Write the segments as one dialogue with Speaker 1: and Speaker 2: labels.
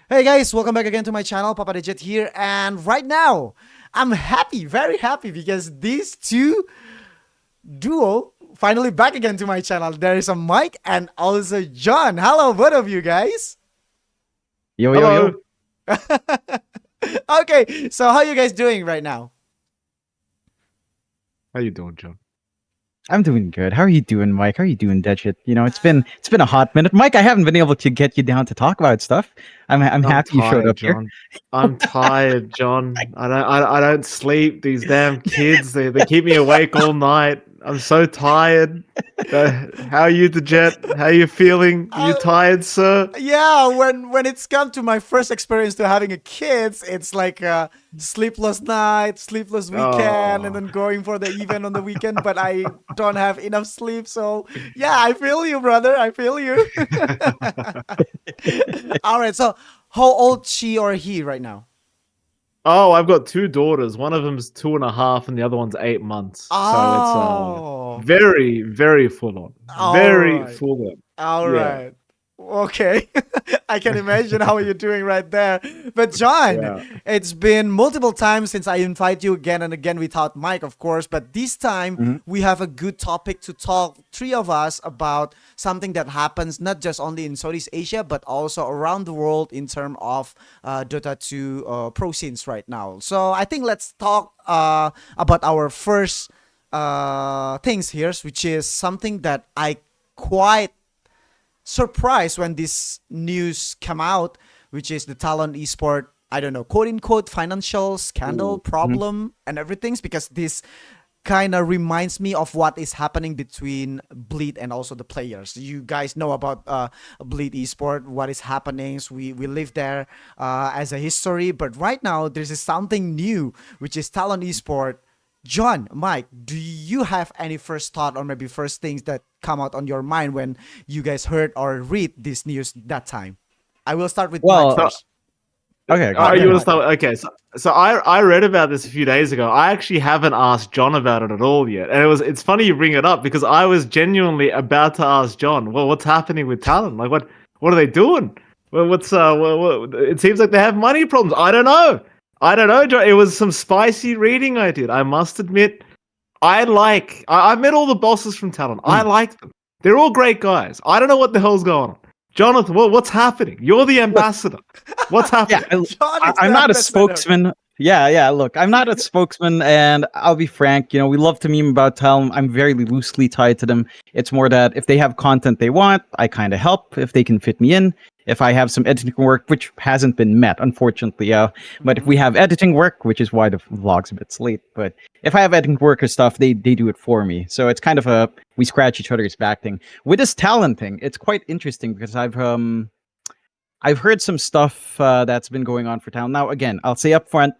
Speaker 1: Hey guys, welcome back again to my channel. Papa Dejet here, and right now I'm happy, very happy because these two duo finally back again to my channel. There is a Mike and also John. Hello, both of you guys.
Speaker 2: Yo, yo,
Speaker 3: Hello.
Speaker 2: yo.
Speaker 1: Okay, so how you guys doing right now?
Speaker 3: How you doing, John?
Speaker 2: I'm doing good. How are you doing, Mike? How are you doing, Dejet? It's been a hot minute. Mike, I haven't been able to get you down to talk about stuff. I'm
Speaker 3: I'm
Speaker 2: happy you showed up
Speaker 3: tired,
Speaker 2: here.
Speaker 3: John. I'm tired, John. I don't sleep. These damn kids, they keep me awake all night. I'm so tired. How are you, Dejet? How are you feeling? Are you
Speaker 1: Uh,
Speaker 3: tired, sir?
Speaker 1: yeah, when it's come to my first experience to having a kids, it's like a sleepless night, sleepless weekend, and
Speaker 3: Oh.
Speaker 1: then going for the event on the weekend. But I don't have enough sleep, so yeah, I feel you, brother. I feel you. All right, so how old she or he right now?
Speaker 3: Oh, I've got two daughters. One of them's 2.5, and the other one's 8 months. So it's
Speaker 1: Oh,
Speaker 3: very, very full on.
Speaker 1: all
Speaker 3: Very
Speaker 1: right.
Speaker 3: full on.
Speaker 1: All
Speaker 3: Yeah.
Speaker 1: right. Okay. I can imagine how you're doing right there. But John,
Speaker 3: Yeah.
Speaker 1: it's been multiple times since I invite you again and again without Mike, of course. But this time
Speaker 2: Mhm.
Speaker 1: we have a good topic to talk, three of us, about something that happens not just only in Southeast Asia, but also around the world in terms of Dota 2 pro scenes right now. So I think let's talk about our first things here, which is something that I quite surprised when this news come out, which is the Talon Esport, I don't know, quote unquote financial scandal
Speaker 3: Ooh.
Speaker 2: Mhm.
Speaker 1: problem and everything, because this kind of reminds me of what is happening between Bleed and also the players. You guys know about Bleed Esport, what is happening. So we live there as a history, but right now there's something new, which is Talon Esport. John, Mike, do you have any first thought or maybe first things that come out on your mind when you guys heard or read this news that time? I will start with Mike
Speaker 2: Well,
Speaker 3: So
Speaker 1: first.
Speaker 2: okay,
Speaker 1: All right,
Speaker 2: go
Speaker 3: You
Speaker 1: go
Speaker 2: ahead.
Speaker 3: want to
Speaker 1: ahead.
Speaker 3: start? Okay, so I read about this a few days ago. I actually haven't asked John about it at all yet, and it's funny you bring it up because I was genuinely about to ask John. Well, what's happening with Talon? Like, what are they doing? Well, it seems like they have money problems. I don't know. I don't know, John. It was some spicy reading I did. I must admit. I've met all the bosses from Talon. I
Speaker 2: Mm.
Speaker 3: like them. They're all great guys. I don't know what the hell's going on. Jonathan, what's happening? You're the
Speaker 2: Look,
Speaker 3: ambassador. What's
Speaker 2: yeah,
Speaker 3: happening?
Speaker 1: John is
Speaker 2: I'm
Speaker 1: the
Speaker 2: not a
Speaker 1: ambassador.
Speaker 2: spokesman. Yeah. Look, I'm not a spokesman, and I'll be frank. We love to meme about Talon. I'm very loosely tied to them. It's more that if they have content they want, I kind of help if they can fit me in. If I have some editing work, which hasn't been met, unfortunately, but if
Speaker 1: Mm-hmm.
Speaker 2: we have editing work, which is why the vlog's a bit late, but if I have editing work or stuff, they do it for me. So it's kind of a we scratch each other's back thing. With this Talon thing, it's quite interesting because I've heard some stuff that's been going on for Talon. Now, again, I'll say up front,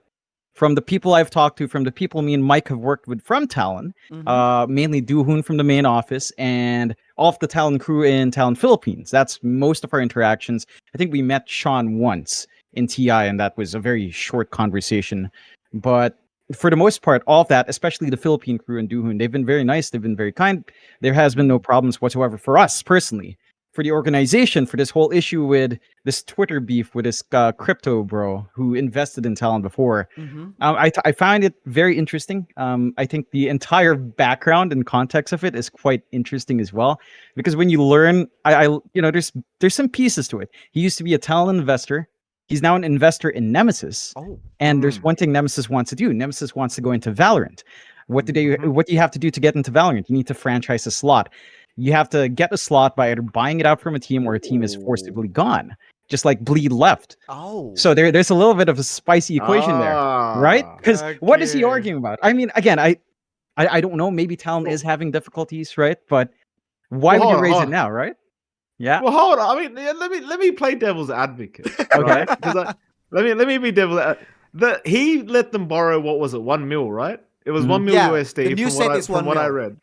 Speaker 2: from the people I've talked to, from the people me and Mike have worked with from Talon,
Speaker 1: Mm-hmm.
Speaker 2: mainly Duhoon from the main office and all of the Talon crew in Talon Philippines. That's most of our interactions. I think we met Sean once in TI, and that was a very short conversation. But for the most part, all of that, especially the Philippine crew and Duhoon, they've been very nice. They've been very kind. There has been no problems whatsoever for us personally. For the organization, for this whole issue with this Twitter beef with this crypto bro who invested in Talon before,
Speaker 1: Mm-hmm.
Speaker 2: I find it very interesting. I think the entire background and context of it is quite interesting as well, because when you learn, there's some pieces to it. He used to be a Talon investor. He's now an investor in Nemesis,
Speaker 1: Oh.
Speaker 2: and there's
Speaker 3: Mm.
Speaker 2: one thing Nemesis wants to do. Nemesis wants to go into Valorant.
Speaker 3: Mm-hmm.
Speaker 2: What do you have to do to get into Valorant? You need to franchise a slot. You have to get a slot by either buying it out from a team or a team is
Speaker 3: Ooh.
Speaker 2: forcibly gone, just like Bleed left.
Speaker 1: Oh.
Speaker 2: So there's a little bit of a spicy equation there, right?
Speaker 3: Ah.
Speaker 2: Because what is he
Speaker 1: Okay.
Speaker 2: arguing about? I mean, again, I don't know. Maybe Talon is
Speaker 3: Well,
Speaker 2: having difficulties, right? But why
Speaker 3: well,
Speaker 2: would you
Speaker 3: hold on,
Speaker 2: raise
Speaker 3: hold
Speaker 2: it
Speaker 3: on.
Speaker 2: now, right? Yeah.
Speaker 3: Well, hold on. I mean, yeah, let me play devil's advocate,
Speaker 2: Okay.
Speaker 3: right? Because let me be he let them borrow, what was it, 1 mil, right? It was
Speaker 2: Hmm.
Speaker 3: 1 mil
Speaker 1: Yeah, the
Speaker 3: USD
Speaker 1: new
Speaker 3: from what
Speaker 1: set
Speaker 3: I
Speaker 1: is
Speaker 3: from
Speaker 1: one
Speaker 3: what I
Speaker 1: mil.
Speaker 3: read.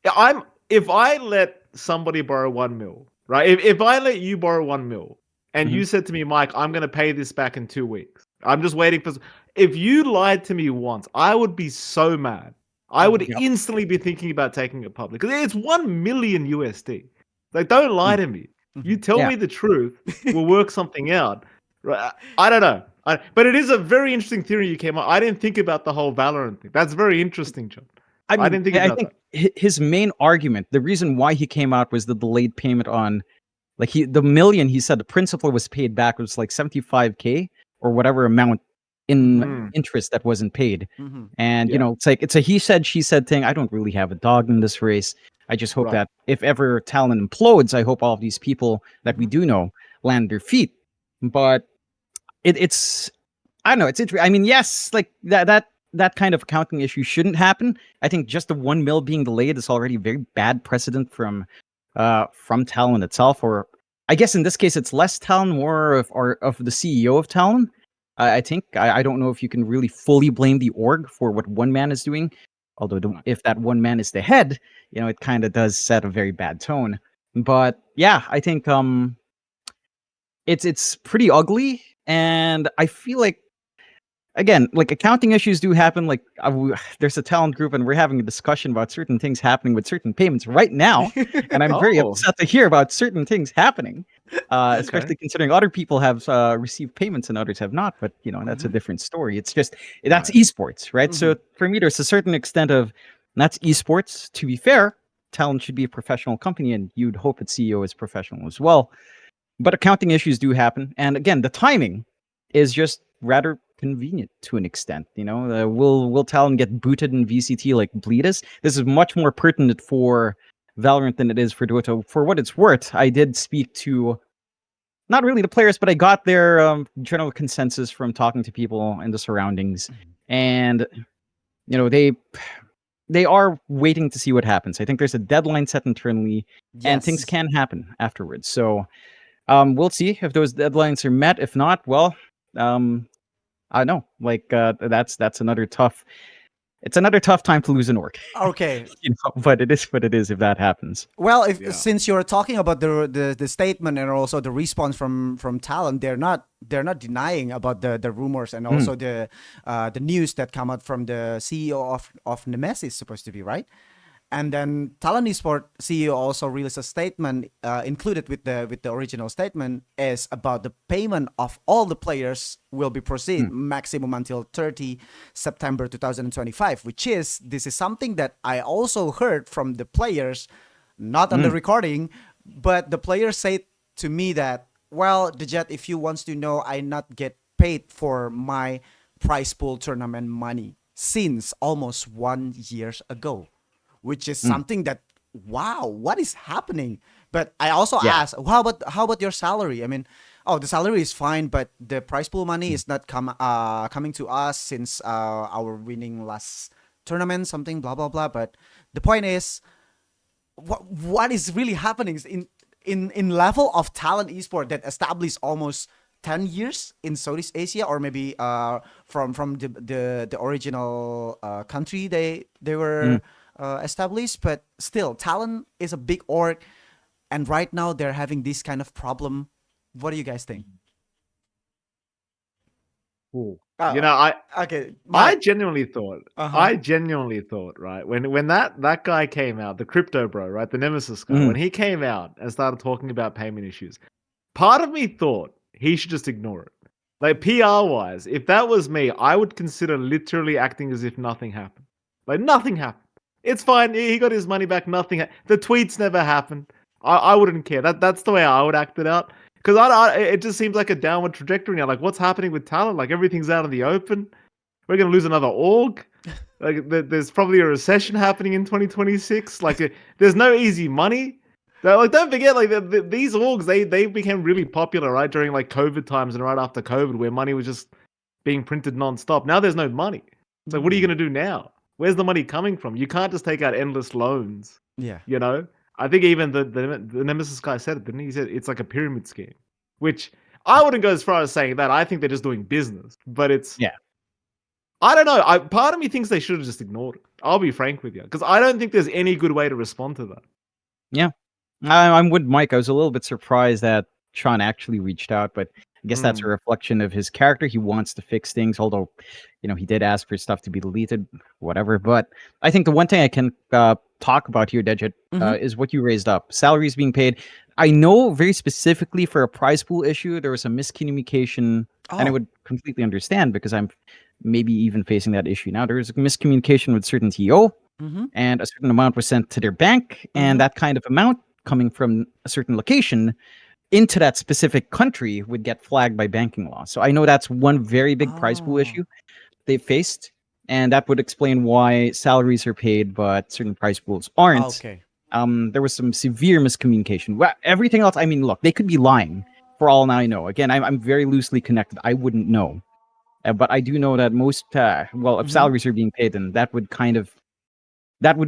Speaker 3: Yeah, if I let somebody borrow 1 mil, right? If I let you borrow 1 mil and
Speaker 2: Hmm.
Speaker 3: you said to me, Mike, I'm gonna pay this back in 2 weeks. I'm just waiting for. If you lied to me once, I would be so mad. I would
Speaker 1: Mm-hmm.
Speaker 2: Yep.
Speaker 3: instantly be thinking about taking it public because it's 1 million USD. Like, don't lie
Speaker 2: Mm.
Speaker 3: to me. You
Speaker 1: Mm-hmm.
Speaker 3: tell
Speaker 2: Yeah.
Speaker 3: me the truth. We'll work something out. Right. I don't know. But it is a very interesting theory you came up. I didn't think about the whole Valorant thing. That's very interesting, John.
Speaker 2: I
Speaker 3: I
Speaker 2: mean,
Speaker 3: didn't think
Speaker 2: I
Speaker 3: about
Speaker 2: think
Speaker 3: that.
Speaker 2: his main argument, the reason why he came out was the delayed payment on, like, the million he said the principal was paid back was like 75K or whatever amount in
Speaker 1: Mm-hmm.
Speaker 3: Mm,
Speaker 2: interest that wasn't paid.
Speaker 1: Mm-hmm.
Speaker 2: And
Speaker 3: yeah.
Speaker 2: it's like it's a he said she said thing. I don't really have a dog in this race. I just hope
Speaker 3: Right.
Speaker 2: that if ever Talon implodes, I hope all of these people that we
Speaker 1: Mm-hmm.
Speaker 2: do know land their feet. But it's I don't know. It's interesting. I mean, yes, like that kind of accounting issue shouldn't happen. I think just the 1 mil being delayed is already a very bad precedent from Talon itself, or I guess in this case it's less Talon, more of the CEO of Talon. I think I don't know if you can really fully blame the org for what one man is doing. Although
Speaker 3: Right.
Speaker 2: if that one man is the head, it kind of does set a very bad tone. But yeah, I think it's pretty ugly, and I feel like again, like accounting issues do happen. Like there's a talent group, and we're having a discussion about certain things happening with certain payments right now, and I'm very
Speaker 3: Oh,
Speaker 2: upset to hear about certain things happening,
Speaker 3: okay.
Speaker 2: especially considering other people have received payments and others have not. But that's a
Speaker 1: Mm-hmm.
Speaker 2: different story. It's just that's
Speaker 3: Right.
Speaker 2: esports, right?
Speaker 1: Mm-hmm.
Speaker 2: So for me, there's a certain extent of that's esports. To be fair, talent should be a professional company, and you'd hope its CEO is professional as well. But accounting issues do happen, and again, the timing is just rather convenient to an extent. Will Talon get booted in VCT like Bleedus? This is much more pertinent for Valorant than it is for Dota. For what it's worth, I did speak to not really the players, but I got their general consensus from talking to people in the surroundings, and they are waiting to see what happens. I think there's a deadline set internally, and things
Speaker 1: Yes.
Speaker 2: can happen afterwards. So we'll see if those deadlines are met. If not, well, I know. Like that's another tough. It's another tough time to lose an orc.
Speaker 1: Okay.
Speaker 2: But it is what it is if that happens.
Speaker 1: Well, if
Speaker 3: Yeah.
Speaker 1: since you're talking about the statement and also the response from Talon, they're not denying about the rumors and
Speaker 2: Mm,
Speaker 1: also the news that come out from the CEO of Nemesis supposed to be right. And then Talon Esports CEO also released a statement included with the original statement is about the payment of all the players will be proceed
Speaker 2: mm,
Speaker 1: maximum until 30 September 2025, which is this is something that I also heard from the players, not on the
Speaker 2: mm,
Speaker 1: recording, but the players say to me that, well, Dejet, if you wants to know, I not get paid for my prize pool tournament money since almost 1 years ago, which is
Speaker 2: mm.
Speaker 1: something that, wow, what is happening? But I also
Speaker 2: Yeah.
Speaker 1: asked, how about your salary? I mean, oh, the salary is fine, but the prize pool money
Speaker 2: Mm,
Speaker 1: is not coming to us since our winning last tournament, something blah blah blah. But the point is, what is really happening is in level of Talent Esport that established almost 10 years in Southeast Asia, or maybe from the original country they
Speaker 2: mm.
Speaker 1: were established, but still Talent is a big org, and right now they're having this kind of problem. What do you guys think?
Speaker 3: Cool. You
Speaker 1: uh,
Speaker 3: know,
Speaker 1: okay,
Speaker 3: I
Speaker 1: Mike.
Speaker 3: genuinely thought,
Speaker 1: Uh-huh.
Speaker 3: I genuinely thought, right, when that guy came out, the crypto bro, right, the Nemesis guy, when
Speaker 2: Mm.
Speaker 3: he came out and started talking about payment issues, part of me thought he should just ignore it. Like PR wise, if that was me, I would consider literally acting as if nothing happened. Like nothing happened. It's fine. He got his money back. Nothing. The tweets never happened. I wouldn't care. That's the way I would act it out. Because it just seems like a downward trajectory now. Like what's happening with talent? Like everything's out in the open. We're gonna lose another org. Like there's probably a recession happening in 2026. Like there's no easy money. Like don't forget, like these orgs, they became really popular right during like COVID times and right after COVID, where money was just being printed nonstop. Now there's no money. So what are you
Speaker 1: Mm.
Speaker 3: gonna do now? Where's the money coming from? You can't just take out endless loans.
Speaker 1: Yeah.
Speaker 3: You know. I think even the Nemesis guy said it, didn't he? He said it's like a pyramid scheme, which I wouldn't go as far as saying that. I think they're just doing business, but it's
Speaker 2: Yeah.
Speaker 3: I don't know. Part of me thinks they should have just ignored it. I'll be frank with you, because I don't think there's any good way to respond to that.
Speaker 2: Yeah. I'm with Mike. I was a little bit surprised that Sean actually reached out, but I guess that's a
Speaker 3: Mm,
Speaker 2: reflection of his character. He wants to fix things, although, he did ask for stuff to be deleted, whatever. But I think the one thing I can talk about here, Dejet,
Speaker 1: Mm-hmm.
Speaker 2: is what you raised up. Salaries being paid. I know very specifically for a prize pool issue, there was a miscommunication, and I
Speaker 1: Oh.
Speaker 2: would completely understand because I'm maybe even facing that issue now. There was a miscommunication with certain TO,
Speaker 1: Mm-hmm.
Speaker 2: and a certain amount was sent to their bank,
Speaker 1: Mm-hmm.
Speaker 2: and that kind of amount coming from a certain location into that specific country would get flagged by banking law. So I know that's one very big prize pool
Speaker 1: Oh.
Speaker 2: issue they faced, and that would explain why salaries are paid but certain prize pools aren't.
Speaker 1: Okay.
Speaker 2: There was some severe miscommunication. Well, everything else, I mean, look, they could be lying for all I know. Again, I'm very loosely connected. I wouldn't know. But I do know that most, well, if
Speaker 1: Mm-hmm.
Speaker 2: salaries are being paid, then that would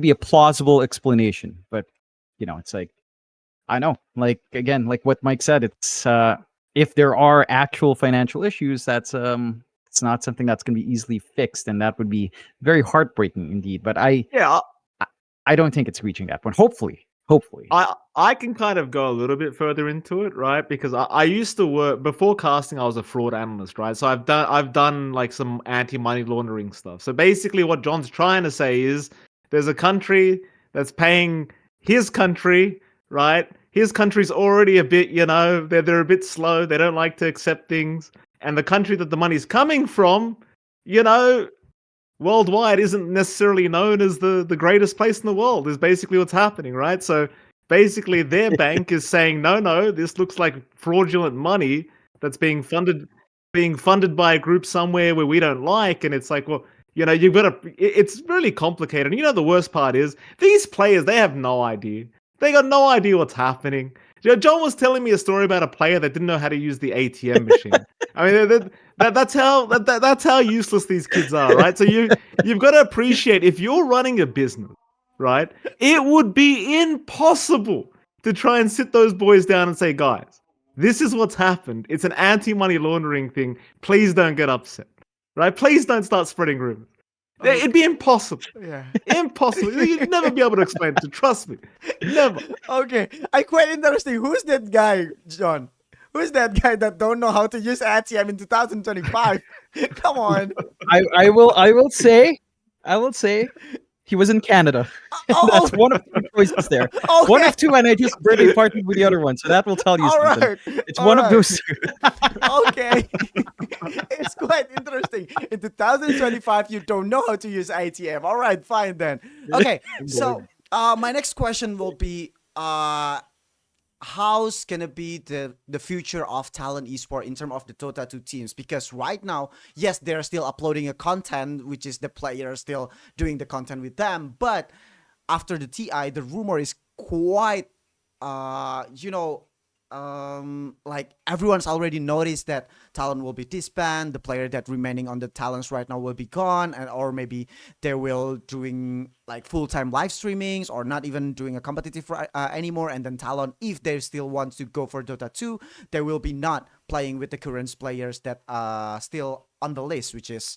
Speaker 2: be a plausible explanation. But, it's like, I know, like, again, like what Mike said, it's, if there are actual financial issues, it's not something that's going to be easily fixed. And that would be very heartbreaking indeed. But
Speaker 3: Yeah,
Speaker 2: I don't think it's reaching that point. Hopefully.
Speaker 3: I can kind of go a little bit further into it, right? Because I used to work before casting. I was a fraud analyst, right? So I've done like some anti-money laundering stuff. So basically, what John's trying to say is there's a country that's paying his country, right? His country's already a bit, they're a bit slow. They don't like to accept things, and the country that the money's coming from, you know, worldwide isn't necessarily known as the greatest place in the world is basically what's happening, right? So basically their bank is saying, no, this looks like fraudulent money that's being funded by a group somewhere where we don't like. And it's like, well, you've got to it's really complicated. And the worst part is these players, they have no idea. They got no idea what's happening. John was telling me a story about a player that didn't know how to use the ATM machine. I mean, that's how useless these kids are, right? So you've got to appreciate if you're running a business, right? It would be impossible to try and sit those boys down and say, guys, this is what's happened. It's an anti-money laundering thing. Please don't get upset, right? Please don't start spreading rumors. It'd be impossible.
Speaker 1: Yeah.
Speaker 3: Impossible. You'd never be able to explain it. Trust me. Never.
Speaker 1: Okay. I quite interesting. Who's that guy, John? Who's that guy that don't know how to use ATM in 2025? Come on.
Speaker 2: I will say he was in Canada.
Speaker 1: Oh,
Speaker 2: That's one of two choices there.
Speaker 1: oh,
Speaker 2: One
Speaker 1: okay.
Speaker 2: of two, and I just birthday partied with the other one, so that will tell you
Speaker 1: All
Speaker 2: something.
Speaker 1: right.
Speaker 2: It's
Speaker 1: All
Speaker 2: one of
Speaker 1: right.
Speaker 2: those two.
Speaker 1: Okay. It's quite interesting. In 2025, you don't know how to use ATM. All right, fine then. Okay, so my next question will be how's gonna be the future of Talon Esports in terms of the Dota 2 teams? Because right now, yes, they're still uploading a content, which is the player still doing the content with them. But after the TI, the rumor is quite, uh, you know, like everyone's already noticed that Talon will be disbanded. The player that remaining on the Talons right now will be gone, and or maybe they will doing like full-time live streamings or not even doing a competitive anymore. And then Talon, if they still want to go for Dota 2, they will be not playing with the current players that are still on the list, which is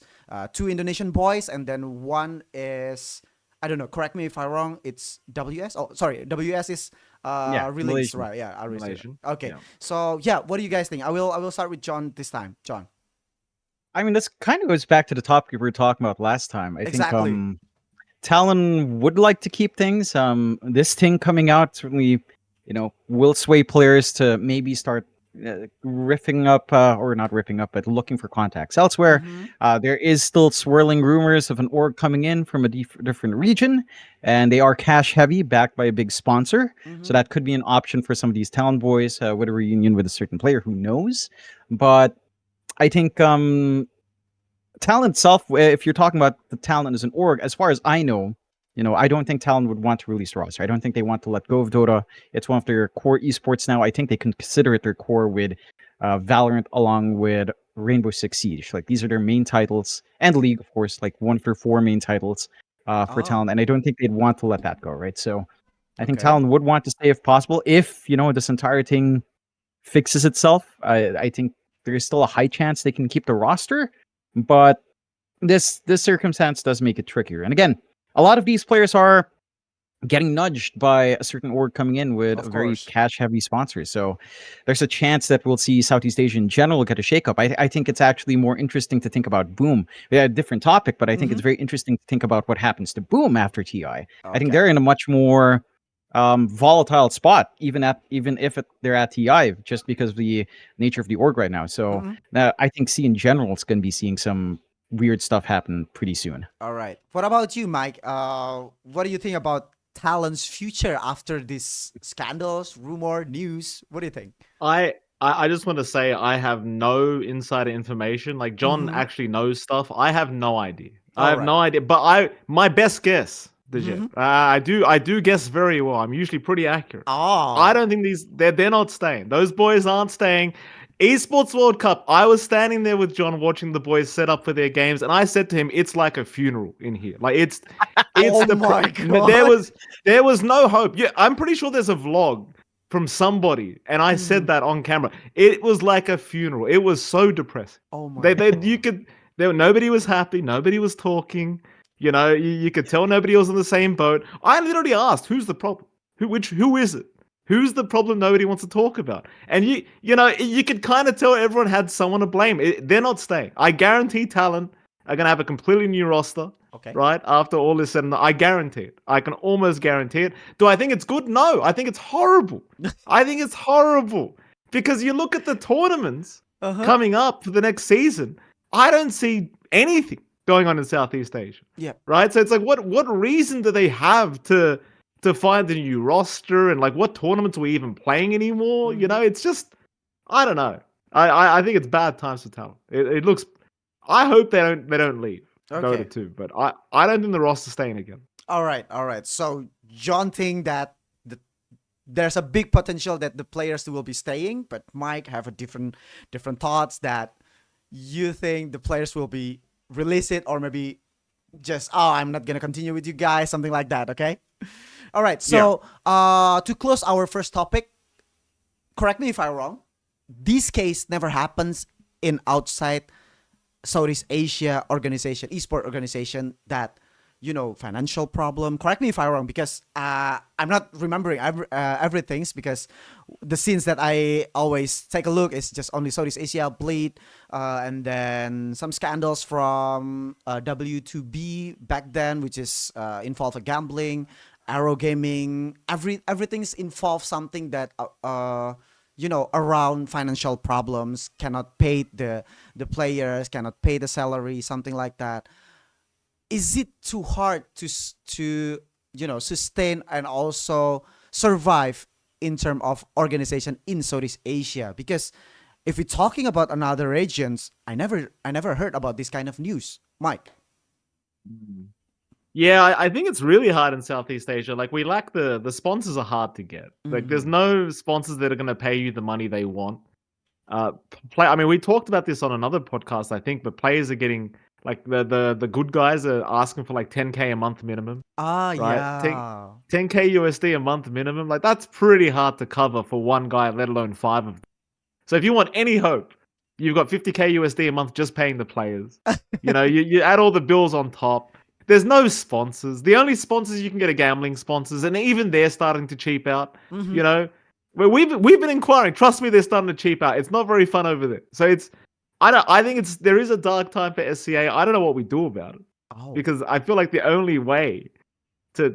Speaker 1: two Indonesian boys, and then one is, I don't know. Correct me if I'm wrong. It's WS. Oh, sorry. WS is
Speaker 2: Yeah,
Speaker 1: released,
Speaker 2: Malaysian.
Speaker 1: right? Yeah, I released.
Speaker 3: Malaysian.
Speaker 1: Okay.
Speaker 3: Yeah.
Speaker 1: So yeah, what do you guys think? I will start with John this time. John.
Speaker 2: I mean, this kind of goes back to the topic we were talking about last time. I think
Speaker 1: Exactly.
Speaker 2: Talon would like to keep things. This thing coming out certainly, will sway players to maybe start riffing up, or not ripping up, but looking for contacts elsewhere.
Speaker 1: Mm-hmm.
Speaker 2: There is still swirling rumors of an org coming in from a different region, and they are cash heavy, backed by a big sponsor. So
Speaker 1: Mm-hmm.
Speaker 2: that could be an option for some of these Talon boys with a reunion with a certain player. Who knows? But I think Talon itself, if you're talking about the Talon as an org, as far as I know, I don't think Talon would want to release roster. I don't think they want to let go of Dota. It's one of their core esports now. I think they can consider it their core with Valorant along with Rainbow Six Siege. Like these are their main titles, and League, of course, like one of their four main titles for
Speaker 1: Oh,
Speaker 2: Talon. And I don't think they'd want to let that go, right? So I think
Speaker 1: okay.
Speaker 2: Talon would want to stay if possible. If this entire thing fixes itself, I think there's still a high chance they can keep the roster, but this circumstance does make it trickier. And again, a lot of these players are getting nudged by a certain org coming in with a
Speaker 1: Of
Speaker 2: very
Speaker 1: course.
Speaker 2: cash heavy sponsor. So there's a chance that we'll see Southeast Asia in general get a shakeup. I think it's actually more interesting to think about Boom. We had a different topic, but I think
Speaker 1: Mm-hmm.
Speaker 2: it's very interesting to think about what happens to Boom after TI. I think
Speaker 1: Okay.
Speaker 2: they're in a much more volatile spot, even if they're at TI, just because of the nature of the org right now. So
Speaker 1: Mhm.
Speaker 2: I think C in general is going to be seeing some weird stuff happen pretty soon.
Speaker 1: All right. What about you, Mike? What do you think about Talon's future after these scandals, rumor, news? What do you think?
Speaker 3: I just want to say I have no insider information. Like John
Speaker 1: Mm-hmm.
Speaker 3: actually knows stuff. I have no idea. I
Speaker 1: All
Speaker 3: have
Speaker 1: right.
Speaker 3: no idea. But my best guess, Dejet.
Speaker 1: Mm-hmm.
Speaker 3: I do guess very well. I'm usually pretty accurate. I
Speaker 1: Oh.
Speaker 3: don't think they're not staying. Those boys aren't staying. Esports World Cup. I was standing there with John watching the boys set up for their games, and I said to him, "It's like a funeral in here. Like it's
Speaker 1: Oh
Speaker 3: the
Speaker 1: my
Speaker 3: there
Speaker 1: god.
Speaker 3: was there was no hope. Yeah, I'm pretty sure there's a vlog from somebody, and I said
Speaker 1: Mhm.
Speaker 3: that on camera. It was like a funeral. It was so depressing.
Speaker 1: Oh
Speaker 3: They
Speaker 1: my
Speaker 3: they you
Speaker 1: god.
Speaker 3: could nobody was happy. Nobody was talking. You know, you could tell nobody was in the same boat. I literally asked, "Who's the problem? Who is it? Who's the problem nobody wants to talk about?" And you could kind of tell everyone had someone to blame. They're not staying. I guarantee Talon are going to have a completely new roster,
Speaker 1: Okay.
Speaker 3: right? After all is said and done. I guarantee it. I can almost guarantee it. Do I think it's good? No. I think it's horrible. I think it's horrible. Because you look at the tournaments
Speaker 1: Uh-huh.
Speaker 3: coming up for the next season, I don't see anything going on in Southeast Asia.
Speaker 1: Yeah.
Speaker 3: Right? So it's like what reason do they have to find a new roster, and like what tournaments are we even playing anymore? You
Speaker 1: Mm-hmm.
Speaker 3: know, it's just I don't know. I think it's bad times for talent. It looks. I hope they don't leave Dota
Speaker 1: Okay.
Speaker 3: 2, but I don't think the roster's staying again.
Speaker 1: All right. All right. So John think that there's a big potential that the players will be staying, but Mike have a different thoughts that you think the players will be release it or maybe just I'm not gonna continue with you guys, something like that. Okay. All right.
Speaker 3: Yeah.
Speaker 1: So to close our first topic, correct me if I'm wrong. This case never happens in outside Southeast Asia organization, esport organization that financial problem. Correct me if I'm wrong because I'm not remembering everything because the scenes that I always take a look is just only Southeast Asia bleed, and then some scandals from W2B back then, which is involved with gambling, arrow gaming. Everything's involved something that around financial problems, cannot pay the players, cannot pay the salary, something like that. Is it too hard to sustain and also survive in terms of organization in Southeast Asia? Because if we're talking about another regions, I never heard about this kind of news, Mike.
Speaker 3: Mm. Yeah, I think it's really hard in Southeast Asia. Like we lack the sponsors are hard to get. Like there's
Speaker 1: Mm.
Speaker 3: no sponsors that are going to pay you the money they want. Play. I mean, we talked about this on another podcast, I think, but players are getting like the good guys are asking for like 10K a month minimum,
Speaker 1: Ah,
Speaker 3: right? 10
Speaker 1: yeah.
Speaker 3: 10K USD a month minimum. Like that's pretty hard to cover for one guy, let alone five of them. So if you want any hope, you've got 50K USD a month just paying the players. You add all the bills on top. There's no sponsors. The only sponsors you can get are gambling sponsors, and even they're starting to cheap out.
Speaker 1: Mm-hmm.
Speaker 3: You know, well, we've been inquiring. Trust me, they're starting to cheap out. It's not very fun over there. So I think there is a dark time for SCA. I don't know what we do about it
Speaker 1: Oh.
Speaker 3: because I feel like the only way for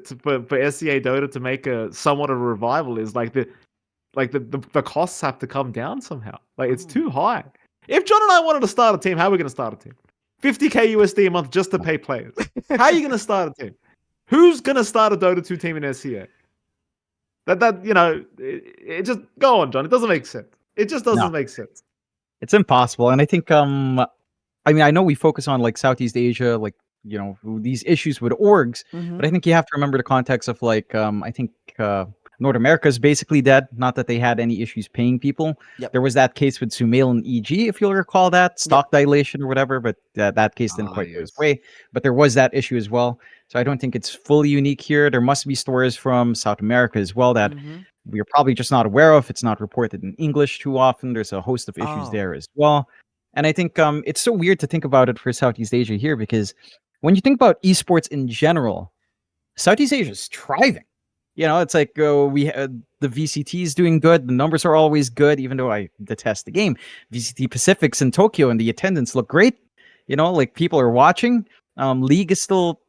Speaker 3: SCA Dota to make a somewhat of a revival is the costs have to come down somehow. Like it's
Speaker 1: Oh.
Speaker 3: too high. If John and I wanted to start a team, how are we going to start a team? 50K USD a month just to pay players. How are you going to start a team? Who's going to start a Dota 2 team in SCA? It just go on, John. It doesn't make sense. It just
Speaker 2: No,
Speaker 3: doesn't make sense.
Speaker 2: it's impossible. And I think I mean, I know we focus on like Southeast Asia, like these issues with orgs,
Speaker 1: Mm-hmm.
Speaker 2: but I think you have to remember the context of like I think North America is basically dead. Not that they had any issues paying people.
Speaker 1: Yep.
Speaker 2: There was that case with Sumail and EG, if you'll recall that
Speaker 1: Yep.
Speaker 2: stock dilation or whatever, but that case didn't
Speaker 3: Ah,
Speaker 2: quite go his
Speaker 3: yes.
Speaker 2: way. But there was that issue as well. So I don't think it's fully unique here. There must be stories from South America as well that
Speaker 1: Mm-hmm.
Speaker 2: we're probably just not aware of. It's not reported in English too often. There's a host of issues
Speaker 1: Oh.
Speaker 2: there as well. And I think it's so weird to think about it for Southeast Asia here because when you think about esports in general, Southeast Asia is thriving. It's like the VCT is doing good. The numbers are always good, even though I detest the game. VCT Pacifics in Tokyo and the attendance look great. Like people are watching. League is still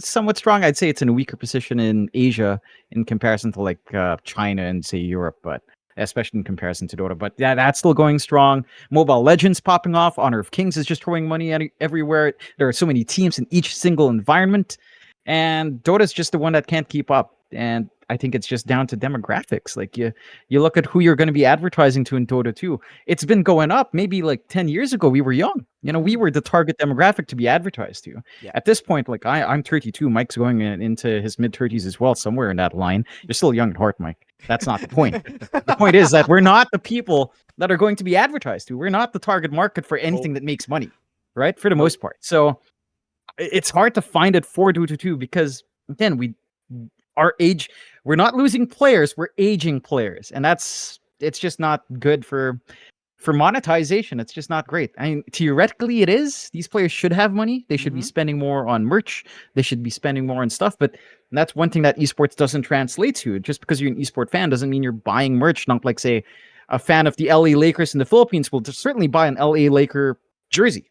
Speaker 2: somewhat strong. I'd say it's in a weaker position in Asia in comparison to like China and say Europe, but especially in comparison to Dota. But yeah, that's still going strong. Mobile Legends popping off. Honor of Kings is just throwing money at everywhere. There are so many teams in each single environment, and Dota's just the one that can't keep up. And I think it's just down to demographics. Like you look at who you're going to be advertising to in Dota 2. It's been going up. Maybe like 10 years ago, we were young. We were the target demographic to be advertised to.
Speaker 1: Yeah.
Speaker 2: At this point, like I'm 32. Mike's going into his mid 30s as well, somewhere in that line. You're still young at heart, Mike. That's not the point. The point is that we're not the people that are going to be advertised to. We're not the target market for anything that makes money, right? For the most part. So it's hard to find it for Dota 2 because again, our age, we're not losing players, we're aging players, and it's just not good for monetization. It's just not great. I mean, theoretically it is. These players should have money. They should be spending more on merch. They should be spending more on stuff, but that's one thing that esports doesn't translate to. Just because you're an esport fan doesn't mean you're buying merch. Not like, say, a fan of the LA Lakers in the Philippines will certainly buy an LA Laker jersey.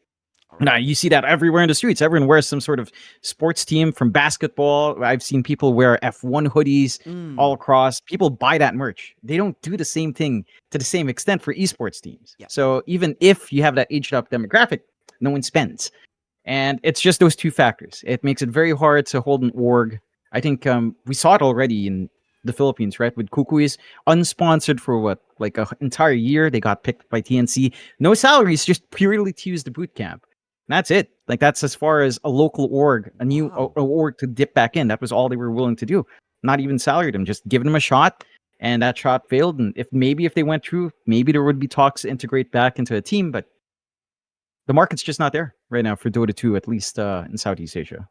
Speaker 2: Now, you see that everywhere in the streets. Everyone wears some sort of sports team from basketball. I've seen people wear F1 hoodies all across. People buy that merch. They don't do the same thing to the same extent for esports teams.
Speaker 1: Yeah.
Speaker 2: So even if you have that aged up demographic, no one spends. And it's just those two factors. It makes it very hard to hold an org. I think we saw it already in the Philippines, right? With Kukuis, unsponsored for what, like an entire year. They got picked by TNC. No salaries, just purely to use the boot camp. And that's it. Like that's as far as a local org, a new org to dip back in. That was all they were willing to do. Not even salaried them, just giving them a shot. And that shot failed. And if they went through, maybe there would be talks to integrate back into a team. But the market's just not there right now for Dota 2, at least in Southeast Asia.